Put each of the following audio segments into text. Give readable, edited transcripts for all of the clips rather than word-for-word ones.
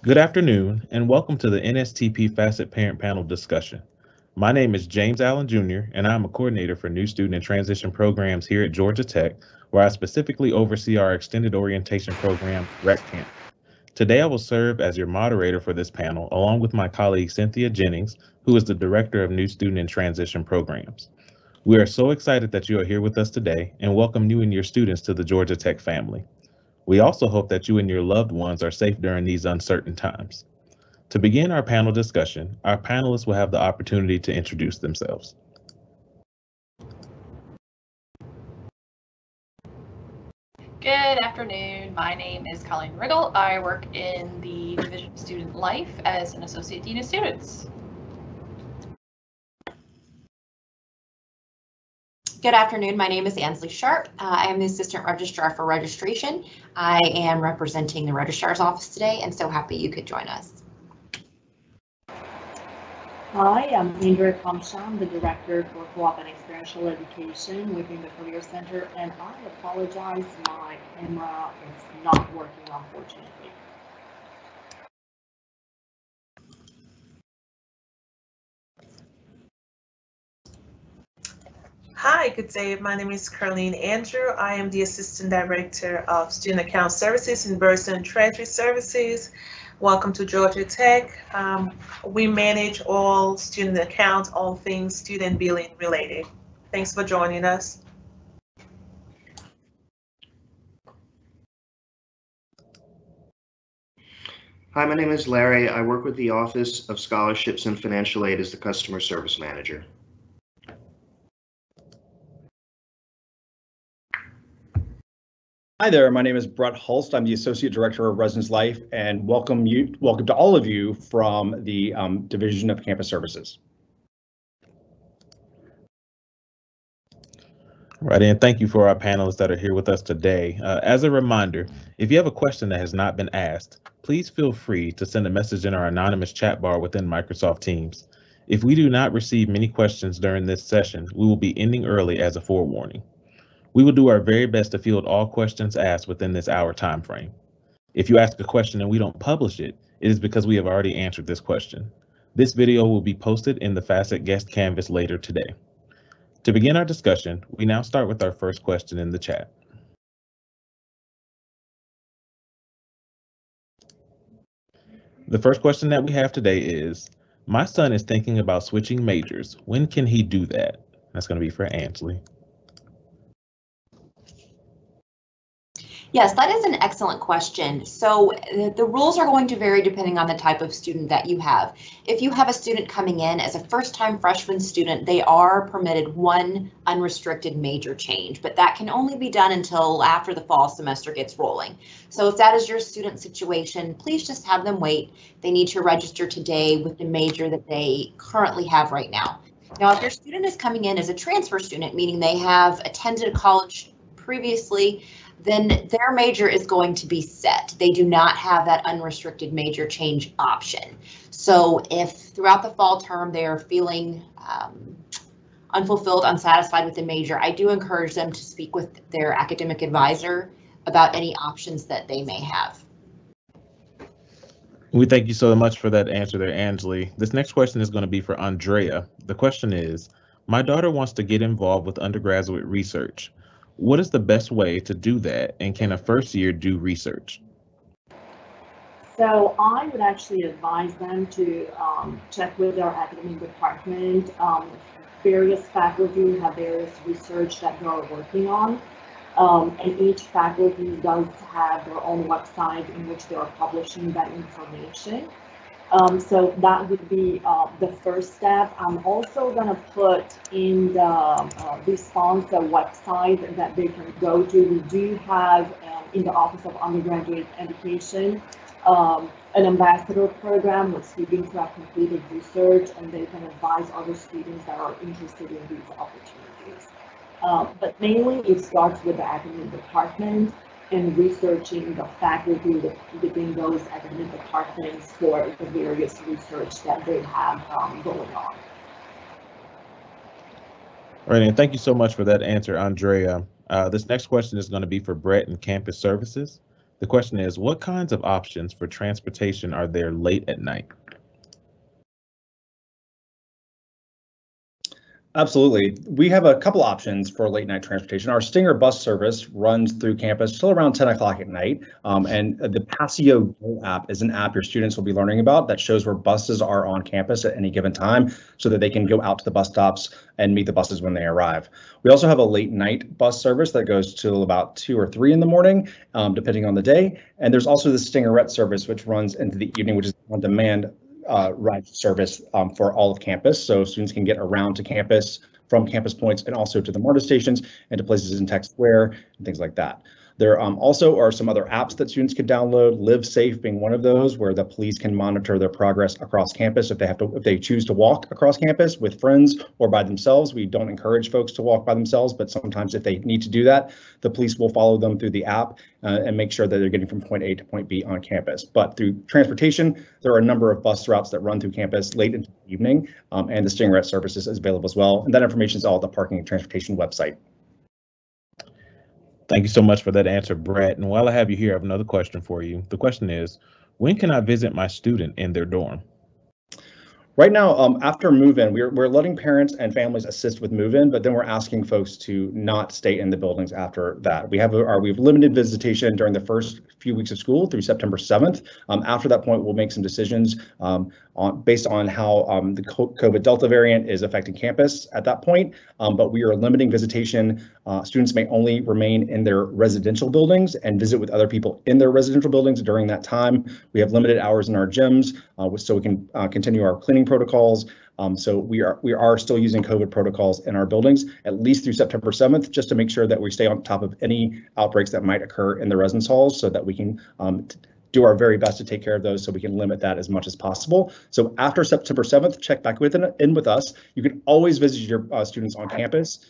Good afternoon, and welcome to the NSTP FASET Parent Panel discussion. My name is James Allen Jr., and I'm a coordinator for New Student and Transition Programs here at Georgia Tech, where I specifically oversee our extended orientation program, Rec Camp. Today, I will serve as your moderator for this panel, along with my colleague Cynthia Jennings, who is the Director of New Student and Transition Programs. We are so excited that you are here with us today and welcome you and your students to the Georgia Tech family. We also hope that you and your loved ones are safe during these uncertain times. To begin our panel discussion, our panelists will have the opportunity to introduce themselves. Good afternoon. My name is Colleen Riggle. I work in the Division of Student Life as an Associate Dean of Students. Good afternoon. My name is Ansley Sharp. I am the Assistant Registrar for Registration. I am representing the Registrar's Office today and so happy you could join us. Hi, I'm Indra Kamsham, the Director for Co-op and Experiential Education within the Career Center, and I apologize, my camera is not working, unfortunately. Hi, good day. My name is Carlene Andrew. I am the Assistant Director of Student Account Services in Bursar and Treasury Services. Welcome to Georgia Tech. We manage all student accounts, all things student billing related. Thanks for joining us. Hi, my name is Larry. I work with the Office of Scholarships and Financial Aid as the Customer Service Manager. Hi there, my name is Brett Hulst. I'm the Associate Director of Residence Life, and welcome to all of you from the Division of Campus Services. Right, and thank you for our panelists that are here with us today. As a reminder, if you have a question that has not been asked, please feel free to send a message in our anonymous chat bar within Microsoft Teams. If we do not receive many questions during this session, we will be ending early as a forewarning. We will do our very best to field all questions asked within this hour time frame. If you ask a question and we don't publish it, it is because we have already answered this question. This video will be posted in the FASET guest canvas later today. To begin our discussion, we now start with our first question in the chat. The first question that we have today is, my son is thinking about switching majors. When can he do that? That's going to be for Ansley. Yes, that is an excellent question. So the rules are going to vary depending on the type of student that you have. If you have a student coming in as a first-time freshman student, they are permitted one unrestricted major change, but that can only be done until after the fall semester gets rolling. So if that is your student situation, please just have them wait. They need to register today with the major that they currently have right now. Now, if your student is coming in as a transfer student, meaning they have attended a college previously, then their major is going to be set. They do not have that unrestricted major change option. So if throughout the fall term they are feeling unfulfilled, unsatisfied with the major, I do encourage them to speak with their academic advisor about any options that they may have. We thank you so much for that answer there, Ansley. This next question is going to be for Andrea. The question is, my daughter wants to get involved with undergraduate research. What is the best way to do that, and can a first year do research? So I would actually advise them to check with their academic department. Various faculty have various research that they are working on. And each faculty does have their own website in which they are publishing that information. So that would be the first step. I'm also going to put in the response, the website that they can go to. We do have in the Office of Undergraduate Education an ambassador program with students who have completed research, and they can advise other students that are interested in these opportunities. But mainly it starts with the academic department and researching the faculty within those academic departments for the various research that they have going on. All right, and thank you so much for that answer, Andrea. This next question is going to be for Brett in Campus Services. The question is, what kinds of options for transportation are there late at night? Absolutely. We have a couple options for late night transportation. Our Stinger bus service runs through campus till around 10 o'clock at night. And the Passio Go app is an app your students will be learning about that shows where buses are on campus at any given time so that they can go out to the bus stops and meet the buses when they arrive. We also have a late night bus service that goes till about 2 or 3 in the morning, depending on the day. And there's also the Stingerette service, which runs into the evening, which is on demand ride service for all of campus, so students can get around to campus from campus points and also to the MARTA stations and to places in Tech Square and things like that. There also are some other apps that students could download, Live Safe being one of those, where the police can monitor their progress across campus if they choose to walk across campus with friends or by themselves. We don't encourage folks to walk by themselves, but sometimes if they need to do that, the police will follow them through the app and make sure that they're getting from point A to point B on campus. But through transportation, there are a number of bus routes that run through campus late into the evening, and the Stingerette services is available as well. And that information is all at the Parking and Transportation website. Thank you so much for that answer, Brett. And while I have you here, I have another question for you. The question is, when can I visit my student in their dorm? Right now, after move-in, we're letting parents and families assist with move-in, but then we're asking folks to not stay in the buildings after that. We have limited visitation during the first few weeks of school through September 7th. After that point, we'll make some decisions based on how the COVID Delta variant is affecting campus at that point. But we are limiting visitation. Students may only remain in their residential buildings and visit with other people in their residential buildings during that time. We have limited hours in our gyms, so we can continue our cleaning protocols. So we are still using COVID protocols in our buildings, at least through September 7th, just to make sure that we stay on top of any outbreaks that might occur in the residence halls so that we can do our very best to take care of those so we can limit that as much as possible. So after September 7th, check back in with us. You can always visit your students on campus.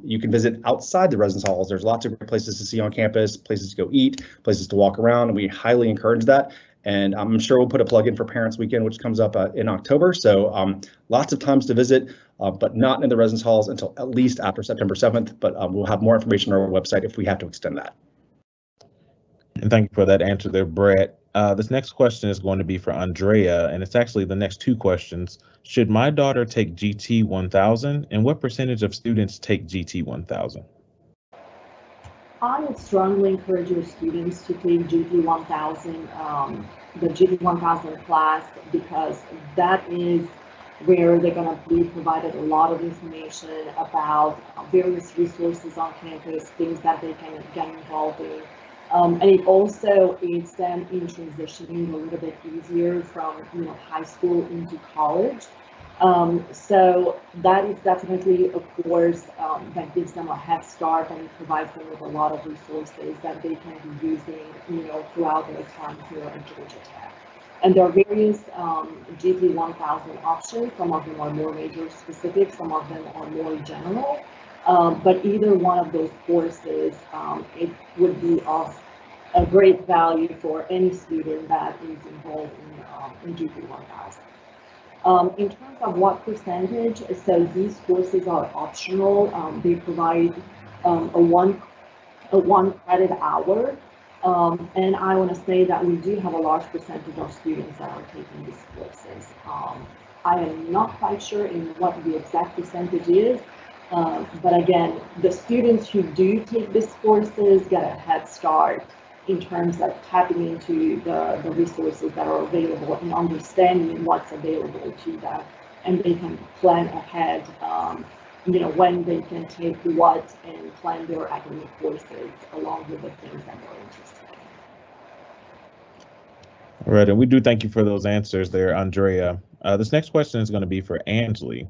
You can visit outside the residence halls. There's lots of great places to see on campus, places to go eat, places to walk around, and we highly encourage that. And I'm sure we'll put a plug in for Parents Weekend, which comes up in October. So lots of times to visit, but not in the residence halls until at least after September 7th. But we'll have more information on our website if we have to extend that. And thank you for that answer there, Brett. This next question is going to be for Andrea, and it's actually the next two questions. Should my daughter take GT 1000, and what percentage of students take GT 1000? I would strongly encourage your students to take GT 1000, the GT 1000 class, because that is where they're going to be provided a lot of information about various resources on campus, things that they can get involved in. And it also aids them in transitioning a little bit easier from high school into college. So that is definitely a course that gives them a head start, and it provides them with a lot of resources that they can be using throughout their time here at Georgia Tech. And there are various GT 1000 options. Some of them are more major specific, some of them are more general. But either one of those courses, it would be of a great value for any student that is involved in GT 1000. In terms of what percentage, so these courses are optional. They provide a one credit hour. And I want to say that we do have a large percentage of students that are taking these courses. I am not quite sure in what the exact percentage is, but again, the students who do take these courses get a head start in terms of tapping into the resources that are available and understanding what's available to them, and they can plan ahead, when they can take what and plan their academic courses along with the things that they're interested in. All right, and we do thank you for those answers there, Andrea. This next question is going to be for Angeli.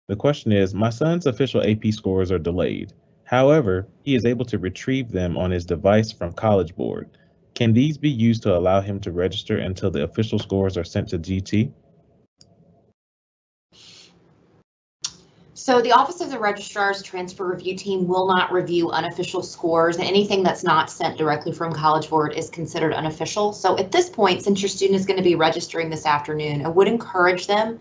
The question is, my son's official AP scores are delayed. However, he is able to retrieve them on his device from College Board. Can these be used to allow him to register until the official scores are sent to GT? So the Office of the Registrar's Transfer Review Team will not review unofficial scores, and anything that's not sent directly from College Board is considered unofficial. So at this point, since your student is going to be registering this afternoon, I would encourage them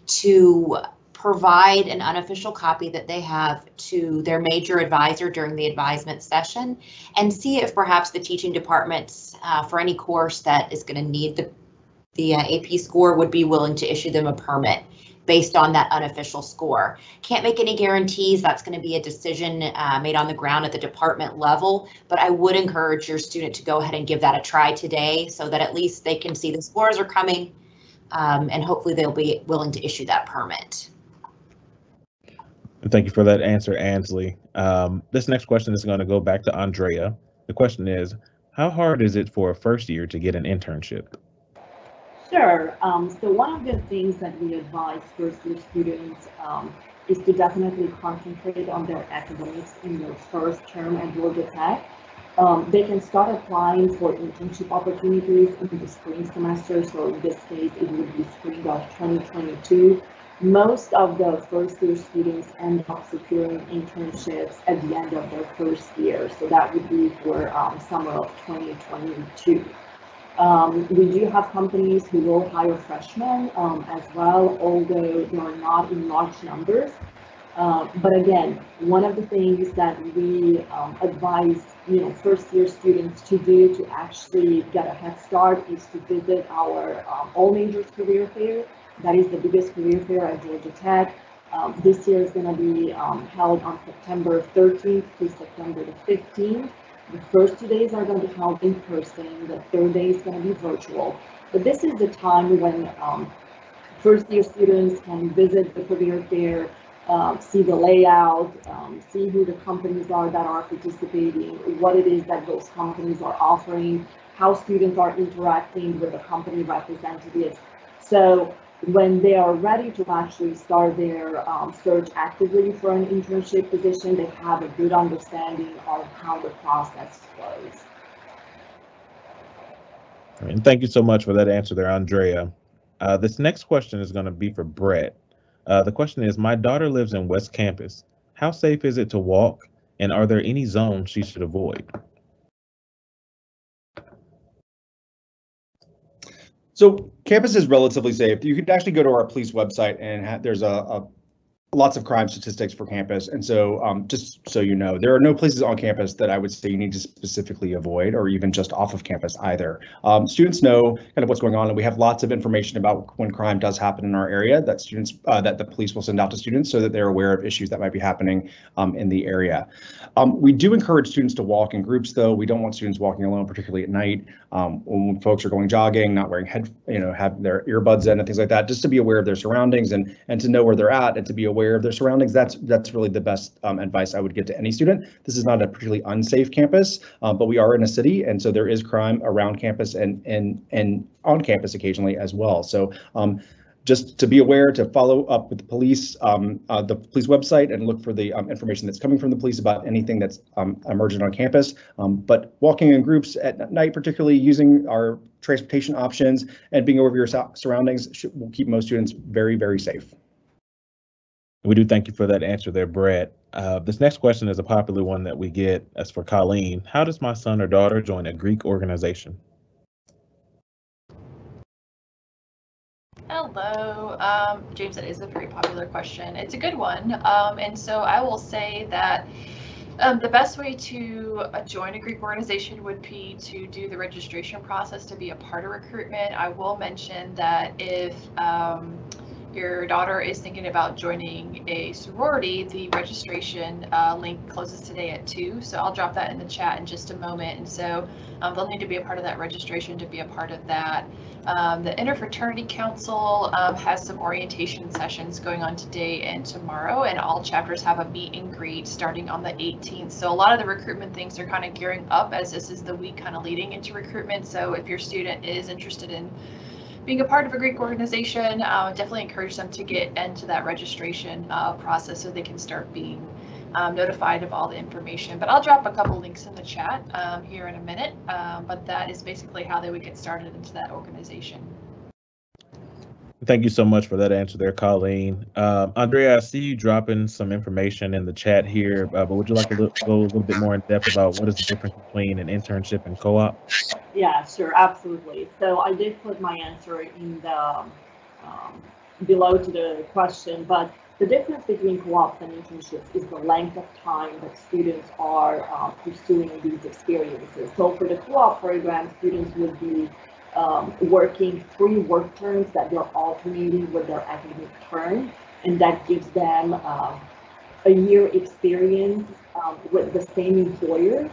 to provide an unofficial copy that they have to their major advisor during the advisement session, and see if perhaps the teaching departments for any course that is going to need the AP score would be willing to issue them a permit based on that unofficial score. Can't make any guarantees. That's going to be a decision made on the ground at the department level, but I would encourage your student to go ahead and give that a try today so that at least they can see the scores are coming, and hopefully they'll be willing to issue that permit. Thank you for that answer, Ansley. This next question is going to go back to Andrea. The question is, how hard is it for a first year to get an internship? Sure. So one of the things that we advise first-year students is to definitely concentrate on their academics in their first term at Georgia Tech. They can start applying for internship opportunities in the spring semester. So in this case, it would be spring of 2022. Most of the first-year students end up securing internships at the end of their first year. So that would be for summer of 2022. We do have companies who will hire freshmen as well, although they are not in large numbers. But again, one of the things that we advise first-year students to do to actually get a head start is to visit our all majors career fair. That is the biggest career fair at Georgia Tech. This year is going to be held on September 13th to September the 15th. The first 2 days are going to be held in person. The third day is going to be virtual. But this is the time when first-year students can visit the career fair, see the layout, see who the companies are that are participating, what it is that those companies are offering, how students are interacting with the company representatives. So when they are ready to actually start their search actively for an internship position, they have a good understanding of how the process flows. And thank you so much for that answer there, Andrea. This next question is going to be for Brett. The question is, my daughter lives in West Campus. How safe is it to walk, and are there any zones she should avoid? So campus is relatively safe. You can actually go to our police website and there's lots of crime statistics for campus. And so just so you know, there are no places on campus that I would say you need to specifically avoid, or even just off of campus either. Students know kind of what's going on, and we have lots of information about when crime does happen in our area that students, that the police will send out to students so that they're aware of issues that might be happening in the area. We do encourage students to walk in groups, though. We don't want students walking alone, particularly at night. When folks are going jogging, not wearing have their earbuds in and things like that, just to be aware of their surroundings and to know where they're at and to be aware of their surroundings. That's really the best advice I would give to any student. This is not a particularly unsafe campus, but we are in a city, and so there is crime around campus and on campus occasionally as well. So just to be aware, to follow up with the police website and look for the information that's coming from the police about anything that's emergent on campus. But walking in groups at night, particularly using our transportation options and being aware of your surroundings will keep most students very, very safe. We do thank you for that answer there, Brett. This next question is a popular one that we get. As for Colleen, how does my son or daughter join a Greek organization? Hello, James, that is a very popular question. It's a good one. And so I will say that the best way to join a Greek organization would be to do the registration process to be a part of recruitment. I will mention that if your daughter is thinking about joining a sorority, the registration link closes today at 2. So I'll drop that in the chat in just a moment. And so they'll need to be a part of that registration to be a part of that. The Interfraternity Council has some orientation sessions going on today and tomorrow, and all chapters have a meet and greet starting on the 18th. So a lot of the recruitment things are kind of gearing up as this is the week kind of leading into recruitment. So if your student is interested in being a part of a Greek organization, definitely encourage them to get into that registration process so they can start being notified of all the information. But I'll drop a couple links in the chat here in a minute, but that is basically how they would get started into that organization. Thank you so much for that answer there, Colleen. Andrea, I see you dropping some information in the chat here, but would you like to go a little bit more in depth about what is the difference between an internship and co-op? Yeah, sure, absolutely. So I did put my answer in the below to the question, but The difference between co-ops and internships is the length of time that students are pursuing these experiences. So for the co-op program, students would be working 3 work terms that they're alternating with their academic term, and that gives them a year experience with the same employer.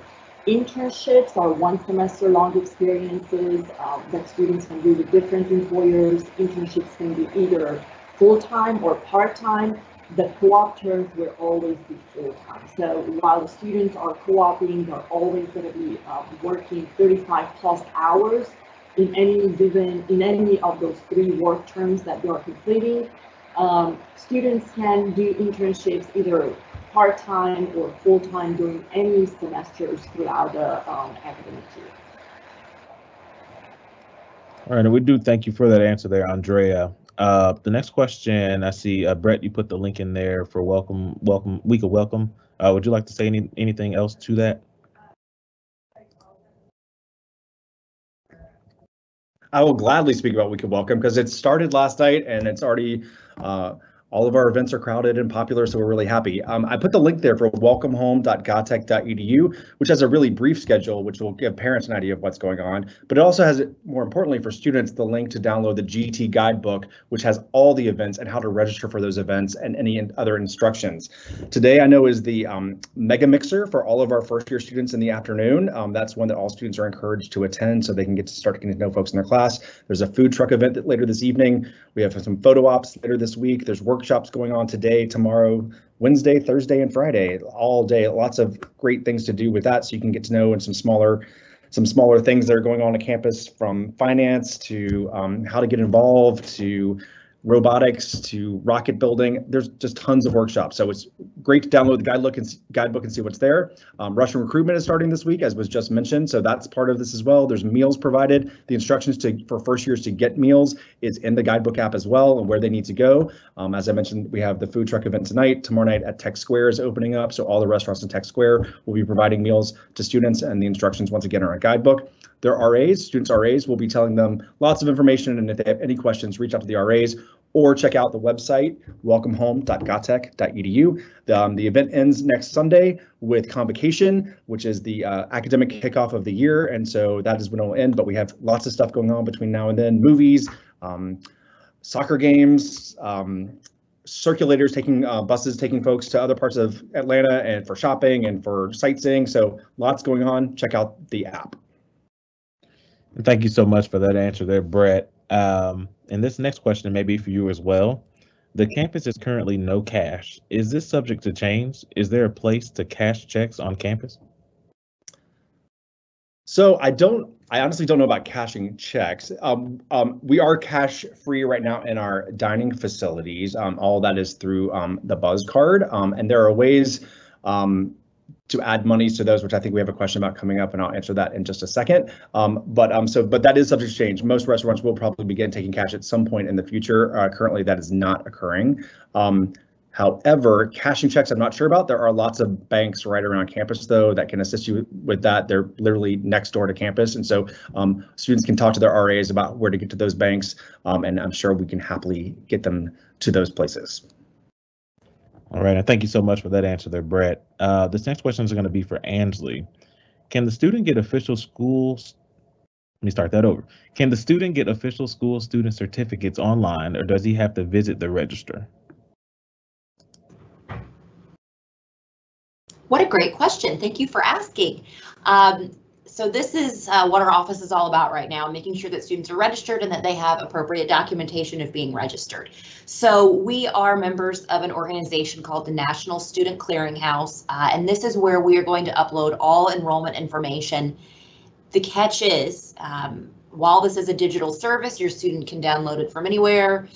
Internships are 1 semester long experiences that students can do with different employers. Internships can be either full-time or part-time. The co-op terms will always be full-time. So while the students are co-oping, they're always going to be working 35 plus hours in any of those 3 work terms that they are completing. Students can do internships either part-time or full-time during any semesters throughout the academic year. All right, and we do thank you for that answer there, Andrea. The next question, I see, Brett, you put the link in there for week of welcome. Would you like to say anything else to that? I will gladly speak about Week of Welcome because it started last night and it's already all of our events are crowded and popular, so we're really happy. I put the link there for welcomehome.gotech.edu, which has a really brief schedule, which will give parents an idea of what's going on. But it also has, more importantly for students, the link to download the GT guidebook, which has all the events and how to register for those events and any other instructions. Today, I know, is the Mega Mixer for all of our first-year students in the afternoon. That's one that all students are encouraged to attend so they can get to start getting to know folks in their class. There's a food truck event later this evening. We have some photo ops later this week. There's workshops going on today, tomorrow, Wednesday, Thursday, and Friday, all day. Lots of great things to do with that, so you can get to know and some smaller things that are going on campus, from finance to how to get involved to robotics to rocket building. There's just tons of workshops, so it's great to download the guidebook and see what's there. Russian recruitment is starting this week, as was just mentioned, so that's part of this as well. There's meals provided. The instructions for first years to get meals is in the guidebook app as well, and where they need to go. As I mentioned, we have the food truck event tonight. Tomorrow night at Tech Square is opening up, so all the restaurants in Tech Square will be providing meals to students, and the instructions once again are in a guidebook. Their RAs, students' RAs, will be telling them lots of information, and if they have any questions, reach out to the RAs or check out the website, welcomehome.gotech.edu. The event ends next Sunday with Convocation, which is the academic kickoff of the year, and so that is when it will end, but we have lots of stuff going on between now and then. Movies, soccer games, circulators taking buses, taking folks to other parts of Atlanta and for shopping and for sightseeing, so lots going on. Check out the app. Thank you so much for that answer there, Brett. And this next question may be for you as well. The campus is currently no cash. Is this subject to change? Is there a place to cash checks on campus? So I honestly don't know about cashing checks. We are cash free right now in our dining facilities. All that is through the Buzz card, and there are ways to add monies to those, which I think we have a question about coming up, and I'll answer that in just a second. But that is subject to change. Most restaurants will probably begin taking cash at some point in the future. Currently, that is not occurring. However, cashing checks, I'm not sure about. There are lots of banks right around campus, though, that can assist you with that. They're literally next door to campus, and so students can talk to their RAs about where to get to those banks, and I'm sure we can happily get them to those places. All right, and thank you so much for that answer there, Brett. This next question is going to be for Ansley. Can the student get official schools? Let me start that over. Can the student get official school student certificates online, or does he have to visit the register? What a great question. Thank you for asking. So this is what our office is all about right now, making sure that students are registered and that they have appropriate documentation of being registered. So we are members of an organization called the National Student Clearinghouse, and this is where we are going to upload all enrollment information. The catch is, while this is a digital service, your student can download it from anywhere.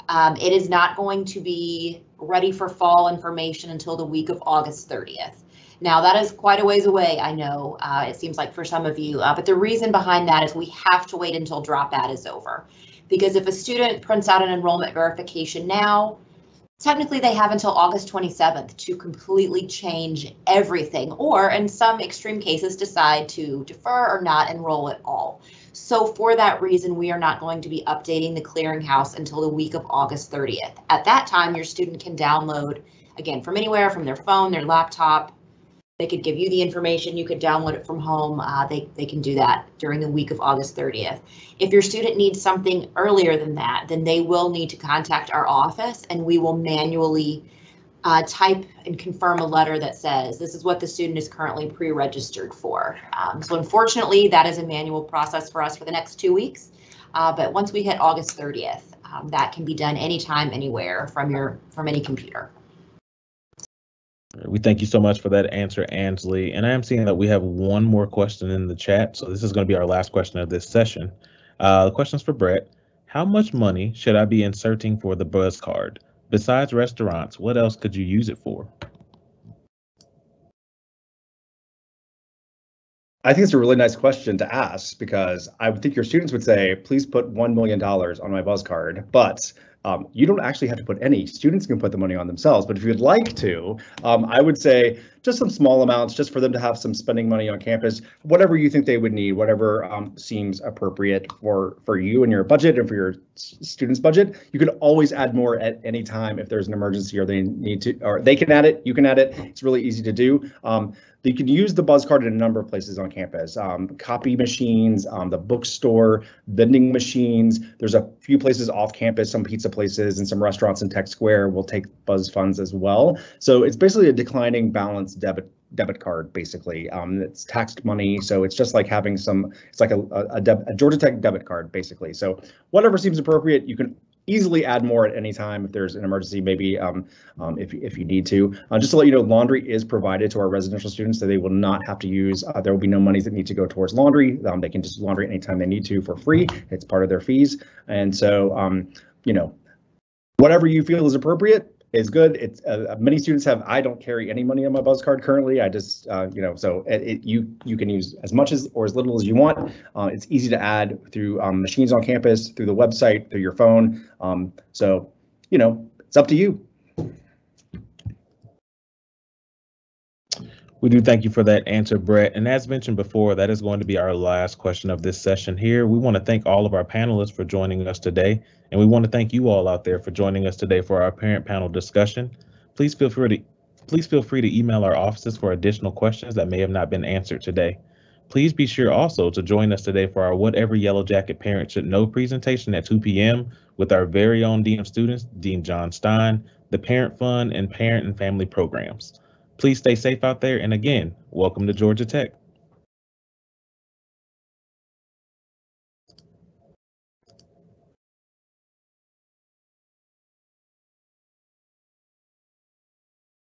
It is not going to be ready for fall information until the week of August 30th. Now that is quite a ways away, I know, it seems like for some of you, but the reason behind that is we have to wait until Drop Out is over. Because if a student prints out an enrollment verification now, Technically, they have until August 27th to completely change everything, or in some extreme cases, decide to defer or not enroll at all. So for that reason, we are not going to be updating the clearinghouse until the week of August 30th. At that time, your student can download, again, from anywhere, from their phone, their laptop. They could give you the information, you could download it from home. They can do that during the week of August 30th. If your student needs something earlier than that, then they will need to contact our office and we will manually type and confirm a letter that says this is what the student is currently pre-registered for. So unfortunately, that is a manual process for us for the next 2 weeks. But once we hit August 30th, that can be done anytime, anywhere from any computer. We thank you so much for that answer, Ansley. And I am seeing that we have one more question in the chat. So this is going to be our last question of this session. The question is for Brett. How much money should I be inserting for the Buzz card? Besides restaurants, what else could you use it for? I think it's a really nice question to ask because I would think your students would say, please put $1 million on my Buzz card, but you don't actually have to put any. Students can put the money on themselves, but if you'd like to, I would say just some small amounts just for them to have some spending money on campus, whatever you think they would need, whatever seems appropriate for you and your budget and for your students' budget. You can always add more at any time if there's an emergency or they need to, or they can add it, you can add it. It's really easy to do. You can use the Buzz card in a number of places on campus. Copy machines, the bookstore, vending machines. There's a few places off campus, some pizza places and some restaurants in Tech Square will take Buzz funds as well. So it's basically a declining balance debit card, basically. It's taxed money, so it's just like having it's like a Georgia Tech debit card, basically. So whatever seems appropriate, you can easily add more at any time if there's an emergency, maybe if you need to. Just to let you know, laundry is provided to our residential students, so they will not have to use, there will be no monies that need to go towards laundry. They can just laundry anytime they need to for free. It's part of their fees. And so, you know, whatever you feel is appropriate is good. It's many students have, I don't carry any money on my Buzz card currently. I just, you know, so you can use as much as or as little as you want. It's easy to add through machines on campus, through the website, through your phone. So, you know, it's up to you. We do thank you for that answer, Brett. And as mentioned before, that is going to be our last question of this session here. We want to thank all of our panelists for joining us today. And we want to thank you all out there for joining us today for our parent panel discussion. Please feel free to email our offices for additional questions that may have not been answered today. Please be sure also to join us today for our Whatever Yellow Jacket Parent Should Know presentation at 2 p.m. with our very own Dean of Students, Dean John Stein, the Parent Fund, and Parent and Family Programs. Please stay safe out there, and again, welcome to Georgia Tech.